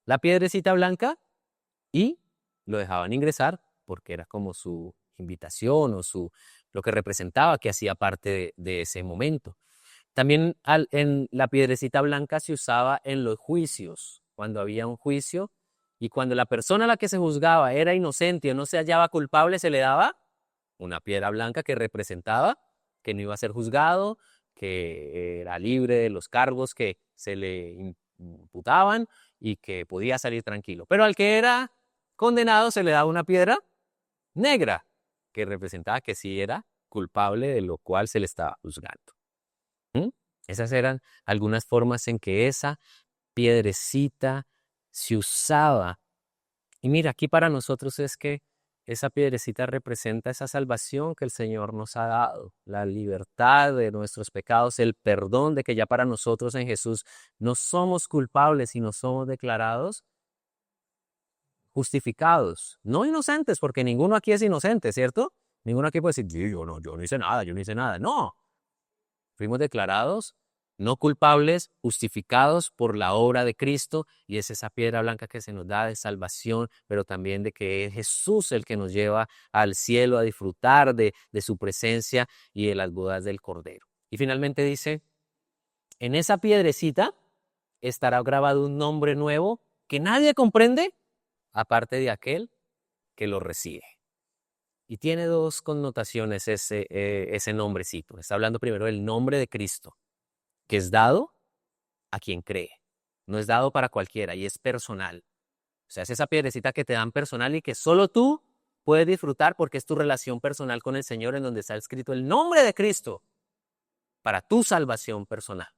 la piedrecita blanca y lo dejaban ingresar porque era como su invitación o lo que representaba que hacía parte de ese momento. También en la piedrecita blanca se usaba en los juicios, cuando había un juicio y cuando la persona a la que se juzgaba era inocente o no se hallaba culpable, se le daba una piedra blanca que representaba que no iba a ser juzgado, que era libre de los cargos que se le imputaban y que podía salir tranquilo. Pero al que era condenado se le daba una piedra negra que representaba que sí era culpable de lo cual se le estaba juzgando. Esas eran algunas formas en que esa piedrecita se usaba. Y mira, aquí para nosotros es que esa piedrecita representa esa salvación que el Señor nos ha dado, la libertad de nuestros pecados, el perdón de que ya para nosotros en Jesús no somos culpables, sino somos declarados justificados, no inocentes, porque ninguno aquí es inocente, ¿cierto? Ninguno aquí puede decir, sí, yo no hice nada, yo no hice nada. No, fuimos declarados no culpables, justificados por la obra de Cristo, y es esa piedra blanca que se nos da de salvación, pero también de que es Jesús el que nos lleva al cielo a disfrutar de su presencia y de las bodas del Cordero. Y finalmente dice, en esa piedrecita estará grabado un nombre nuevo que nadie comprende, aparte de aquel que lo recibe. Y tiene dos connotaciones ese nombrecito. Está hablando primero del nombre de Cristo, que es dado a quien cree. No es dado para cualquiera y es personal. O sea, es esa piedrecita que te dan personal y que solo tú puedes disfrutar porque es tu relación personal con el Señor en donde está escrito el nombre de Cristo para tu salvación personal.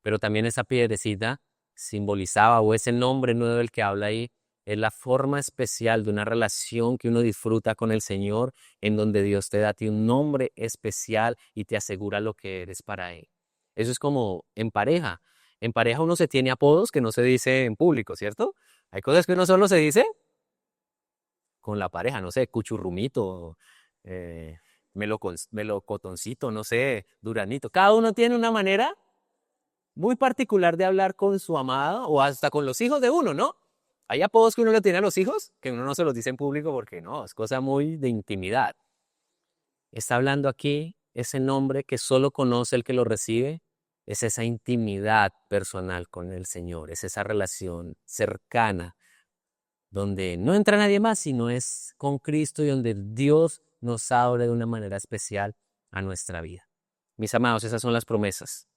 Pero también esa piedrecita simbolizaba, o ese nombre nuevo del que habla ahí, es la forma especial de una relación que uno disfruta con el Señor, en donde Dios te da a ti un nombre especial y te asegura lo que eres para Él. Eso es como en pareja. En pareja uno se tiene apodos que no se dice en público, ¿cierto? Hay cosas que uno solo se dice con la pareja, no sé, cuchurrumito, melocotoncito, no sé, duranito. Cada uno tiene una manera muy particular de hablar con su amado o hasta con los hijos de uno, ¿no? Hay apodos que uno le tiene a los hijos que uno no se los dice en público porque no, es cosa muy de intimidad. Está hablando aquí ese nombre que solo conoce el que lo recibe, es esa intimidad personal con el Señor, es esa relación cercana donde no entra nadie más, sino es con Cristo y donde Dios nos abre de una manera especial a nuestra vida. Mis amados, esas son las promesas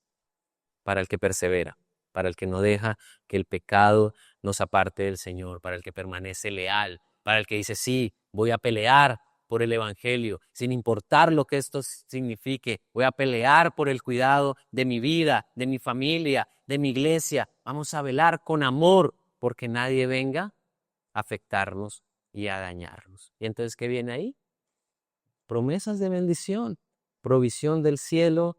para el que persevera, para el que no deja que el pecado nos aparte del Señor, para el que permanece leal, para el que dice, sí, voy a pelear por el Evangelio, sin importar lo que esto signifique, voy a pelear por el cuidado de mi vida, de mi familia, de mi iglesia. Vamos a velar con amor porque nadie venga a afectarnos y a dañarnos. ¿Y entonces qué viene ahí? Promesas de bendición, provisión del cielo,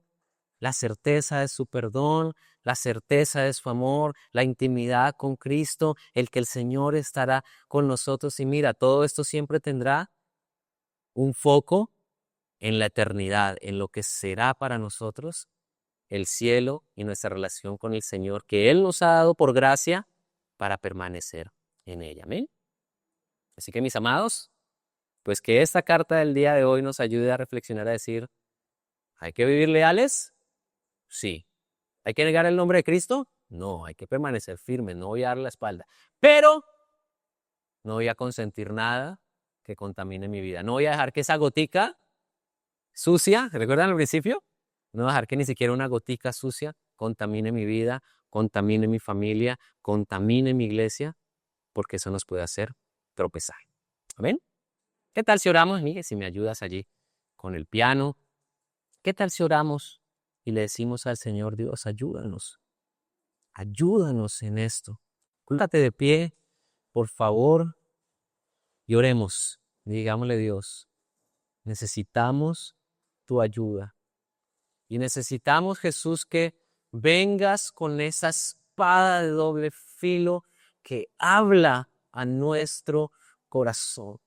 la certeza de su perdón, la certeza de su amor, la intimidad con Cristo, el que el Señor estará con nosotros. Y mira, todo esto siempre tendrá un foco en la eternidad, en lo que será para nosotros el cielo y nuestra relación con el Señor, que Él nos ha dado por gracia para permanecer en ella. Amén. Así que, mis amados, pues que esta carta del día de hoy nos ayude a reflexionar, a decir, ¿hay que vivir leales? Sí. ¿Hay que negar el nombre de Cristo? No, hay que permanecer firme, no voy a dar la espalda. Pero no voy a consentir nada que contamine mi vida. No voy a dejar que esa gotica sucia, ¿recuerdan al principio? No voy a dejar que ni siquiera una gotica sucia contamine mi vida, contamine mi familia, contamine mi iglesia, porque eso nos puede hacer tropezar. ¿Amén? ¿Qué tal si oramos, Miguel, si me ayudas allí con el piano? ¿Qué tal si oramos y le decimos al Señor, Dios, ayúdanos en esto? Cúlgate de pie, por favor, y oremos. Digámosle, Dios, necesitamos tu ayuda. Y necesitamos, Jesús, que vengas con esa espada de doble filo que habla a nuestro corazón.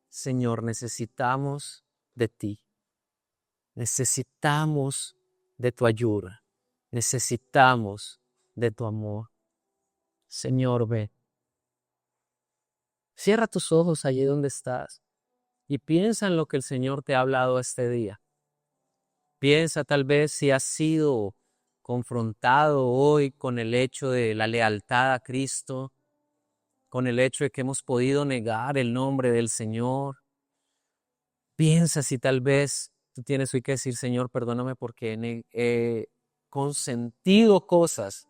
Señor, necesitamos de ti. Necesitamos de tu ayuda. Necesitamos de tu amor. Señor, ve. Cierra tus ojos allí donde estás y piensa en lo que el Señor te ha hablado este día. Piensa tal vez si has sido confrontado hoy con el hecho de la lealtad a Cristo, con el hecho de que hemos podido negar el nombre del Señor. Piensa si tal vez tú tienes hoy que decir, Señor, perdóname porque he consentido cosas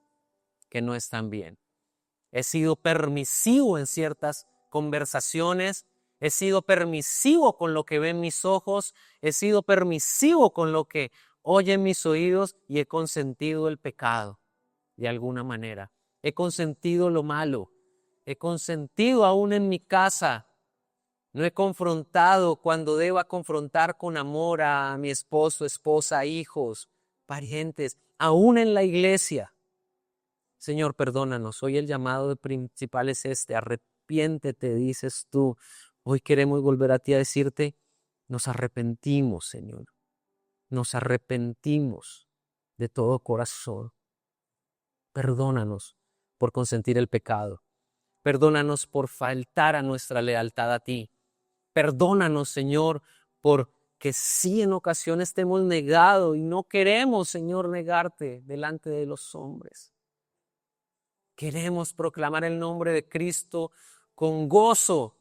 que no están bien. He sido permisivo en ciertas conversaciones, he sido permisivo con lo que ven mis ojos, he sido permisivo con lo que oyen mis oídos y he consentido el pecado de alguna manera. He consentido lo malo, he consentido aún en mi casa. No he confrontado cuando deba confrontar con amor a mi esposo, esposa, hijos, parientes, aún en la iglesia. Señor, perdónanos. Hoy el llamado principal es este. Arrepiéntete, dices tú. Hoy queremos volver a ti a decirte, nos arrepentimos, Señor. Nos arrepentimos de todo corazón. Perdónanos por consentir el pecado. Perdónanos por faltar a nuestra lealtad a ti. Perdónanos, Señor, porque sí en ocasiones te hemos negado y no queremos, Señor, negarte delante de los hombres. Queremos proclamar el nombre de Cristo con gozo,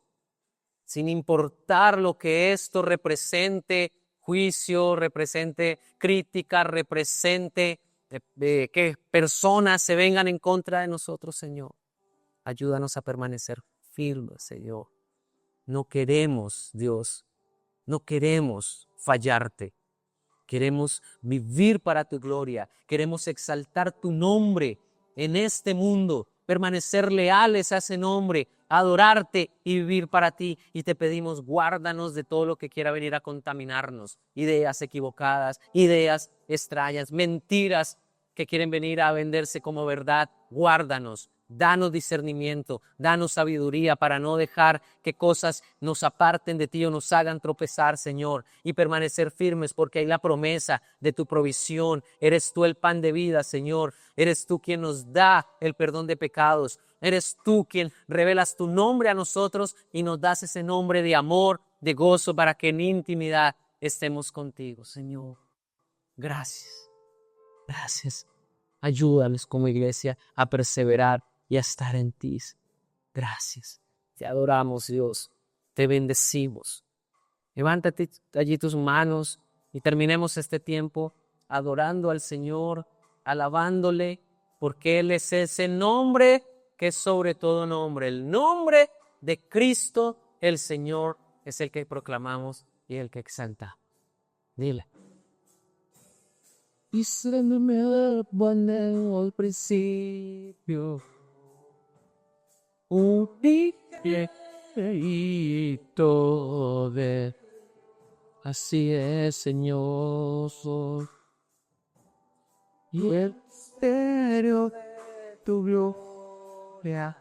sin importar lo que esto represente, juicio, represente crítica, represente que personas se vengan en contra de nosotros, Señor. Ayúdanos a permanecer firmes, Señor. No queremos, Dios, no queremos fallarte. Queremos vivir para tu gloria. Queremos exaltar tu nombre en este mundo, permanecer leales a ese nombre, adorarte y vivir para ti. Y te pedimos, guárdanos de todo lo que quiera venir a contaminarnos. Ideas equivocadas, ideas extrañas, mentiras que quieren venir a venderse como verdad. Guárdanos. Danos discernimiento, danos sabiduría para no dejar que cosas nos aparten de ti o nos hagan tropezar, Señor, y permanecer firmes porque hay la promesa de tu provisión. Eres tú el pan de vida, Señor. Eres tú quien nos da el perdón de pecados. Eres tú quien revelas tu nombre a nosotros y nos das ese nombre de amor, de gozo, para que en intimidad estemos contigo, Señor. Gracias. Gracias. Ayúdanos como iglesia a perseverar y a estar en ti. Gracias. Te adoramos, Dios. Te bendecimos. Levántate allí tus manos y terminemos este tiempo adorando al Señor, alabándole, porque Él es ese nombre que es sobre todo nombre. El nombre de Cristo, el Señor, es el que proclamamos y el que exalta. Dile. y se me pone al principio. Un hito de así es, Señor. Y el misterio de tu gloria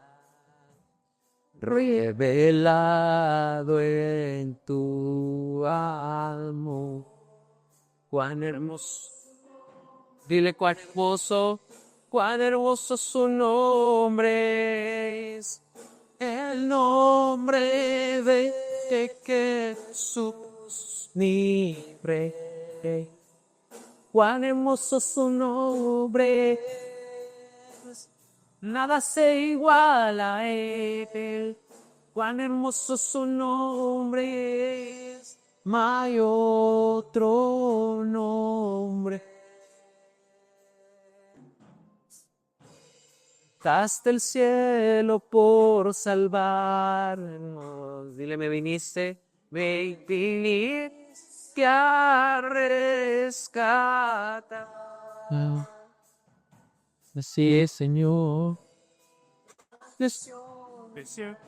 revelado en tu alma. Cuán hermoso, dile cuán hermoso su nombre es, el nombre de Jesús mi Rey. Cuán hermoso su nombre es, nada se iguala a él. Cuán hermoso su nombre es, no hay otro nombre. Hasta el cielo por salvarnos. Dile, me viniste a rescatar. Así es, Señor.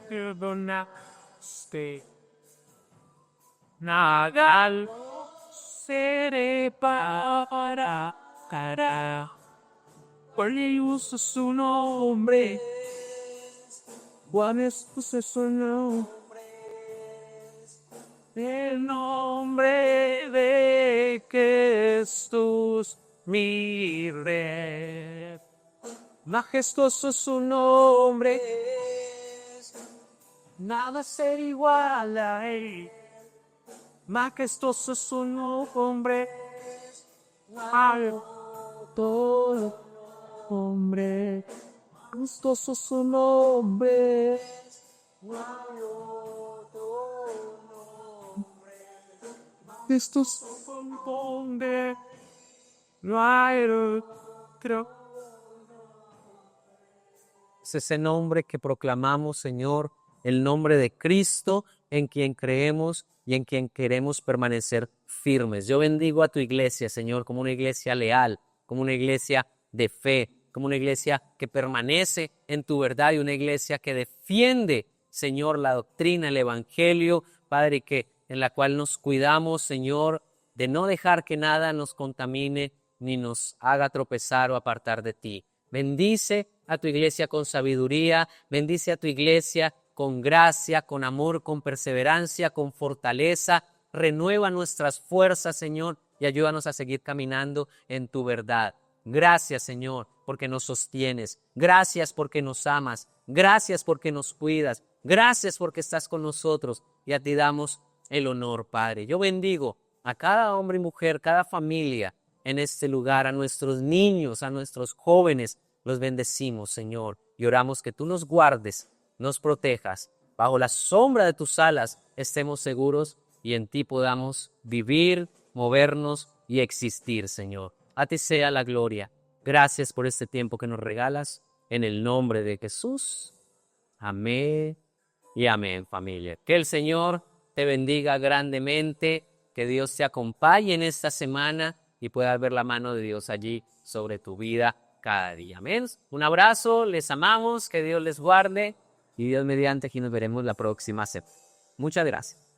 Perdonaste. Nada seré para cara. Por el uso su nombre. Cuán es su nombre. El nombre de Jesús, mi Rey. Majestuoso su nombre es, nada ser igual a él. Majestuoso su nombre es, todo nombre. Majestuoso su nombre es, esto se compone, no hay otro. Es ese nombre que proclamamos, Señor, el nombre de Cristo, en quien creemos y en quien queremos permanecer firmes. Yo bendigo a tu iglesia, Señor, como una iglesia leal, como una iglesia de fe, como una iglesia que permanece en tu verdad y una iglesia que defiende, Señor, la doctrina, el evangelio, Padre, en la cual nos cuidamos, Señor, de no dejar que nada nos contamine ni nos haga tropezar o apartar de ti. Bendice a tu iglesia con sabiduría, bendice a tu iglesia con gracia, con amor, con perseverancia, con fortaleza. Renueva nuestras fuerzas, Señor, y ayúdanos a seguir caminando en tu verdad. Gracias, Señor, porque nos sostienes. Gracias porque nos amas. Gracias porque nos cuidas. Gracias porque estás con nosotros y a ti damos el honor, Padre. Yo bendigo a cada hombre y mujer, cada familia en este lugar, a nuestros niños, a nuestros jóvenes. Los bendecimos, Señor, y oramos que tú nos guardes, nos protejas. Bajo la sombra de tus alas estemos seguros y en ti podamos vivir, movernos y existir, Señor. A ti sea la gloria. Gracias por este tiempo que nos regalas. En el nombre de Jesús. Amén y amén, familia. Que el Señor te bendiga grandemente, que Dios te acompañe en esta semana y puedas ver la mano de Dios allí sobre tu vida cada día. Amén. Un abrazo, les amamos, que Dios les guarde y Dios mediante aquí nos veremos la próxima semana. Muchas gracias.